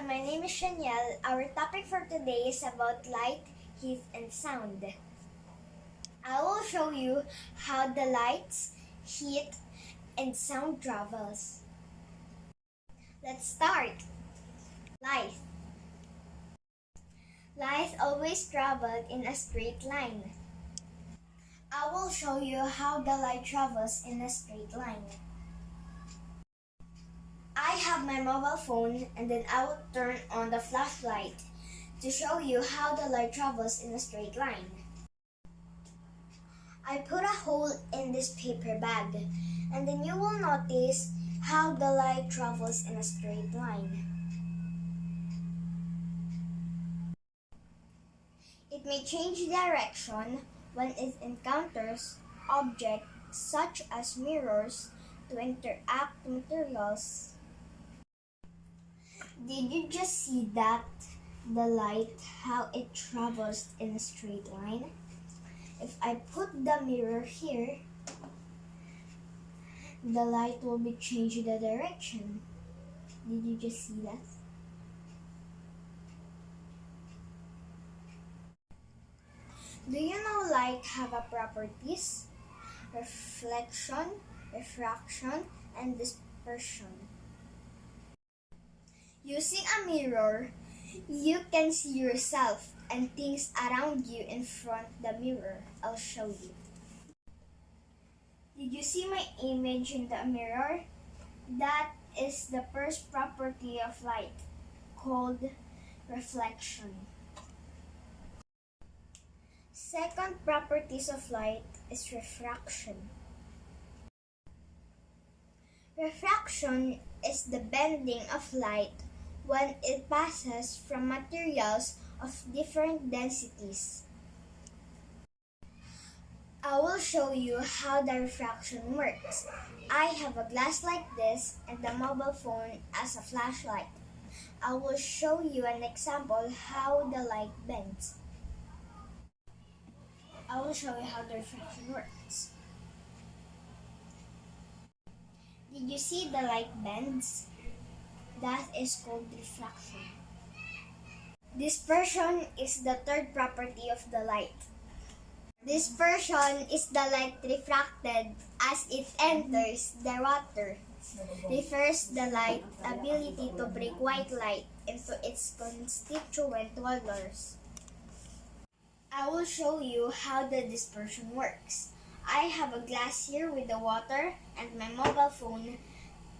everyone, my name is Shaniel. Our topic for today is about light, heat, and sound. I will show you how the light, heat, and sound travels. Let's start. Light. Light always travels in a straight line. I will show you how the light travels in a straight line. I have my mobile phone and then I will turn on the flashlight to show you how the light travels in a straight line. I put a hole in this paper bag and then you will notice how the light travels in a straight line. It may change direction when it encounters objects such as mirrors to interact with materials. Did you just see that? The light, how it travels in a straight line? If I put the mirror here, the light will be changing the direction. Did you just see that? Do you know light have a properties? Reflection, refraction, and dispersion. Using a mirror, you can see yourself and things around you in front of the mirror. I'll show you. Did you see my image in the mirror? That is the first property of light, called reflection. Second properties of light is refraction. Refraction is the bending of light when it passes from materials of different densities. I will show you how the refraction works. I have a glass like this and the mobile phone as a flashlight. I will show you an example how the light bends. I will show you how the refraction works. Did you see the light bends? That is called refraction. Dispersion is the third property of the light. Dispersion is the light refracted as it enters the water. Refers the light ability to break white light into its constituent colors. I will show you how the dispersion works. I have a glass here with the water and my mobile phone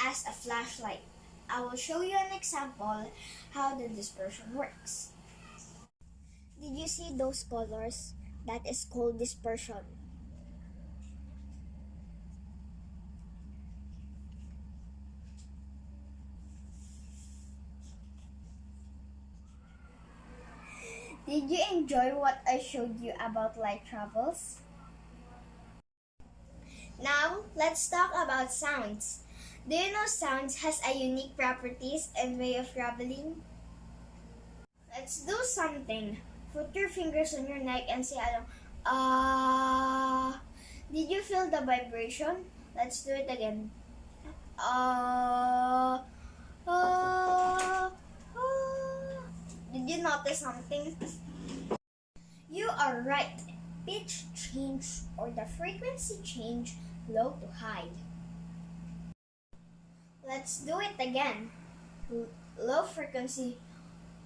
as a flashlight. I will show you an example how the dispersion works. Did you see those colors? That is called dispersion. Did you enjoy what I showed you about light travels? Now, let's talk about sounds. Do you know sounds has a unique properties and way of traveling? Let's do something. Put your fingers on your neck and say along, ah. Did you feel the vibration? Let's do it again. Ah, ah, ah. Did you notice something? You are right. Pitch change or the frequency change low to high. Let's do it again. Low frequency,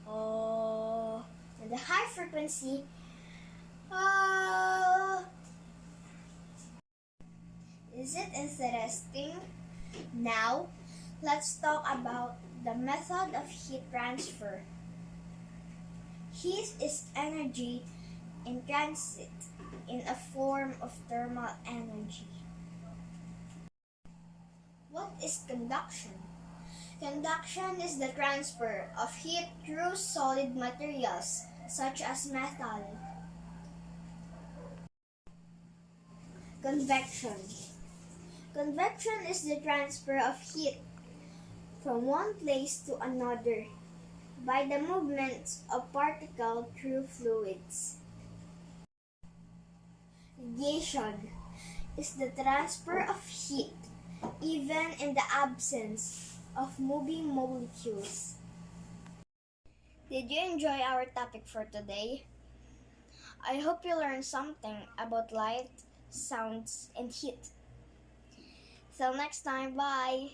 and the high frequency, Is it interesting? Now, let's talk about the method of heat transfer. Heat is energy in transit in a form of thermal energy. What is conduction? Conduction is the transfer of heat through solid materials such as metal. Convection. Convection is the transfer of heat from one place to another by the movement of particles through fluids. Radiation is the transfer of heat even in the absence of moving molecules. Did you enjoy our topic for today? I hope you learned something about light, sounds, and heat. Till next time, bye!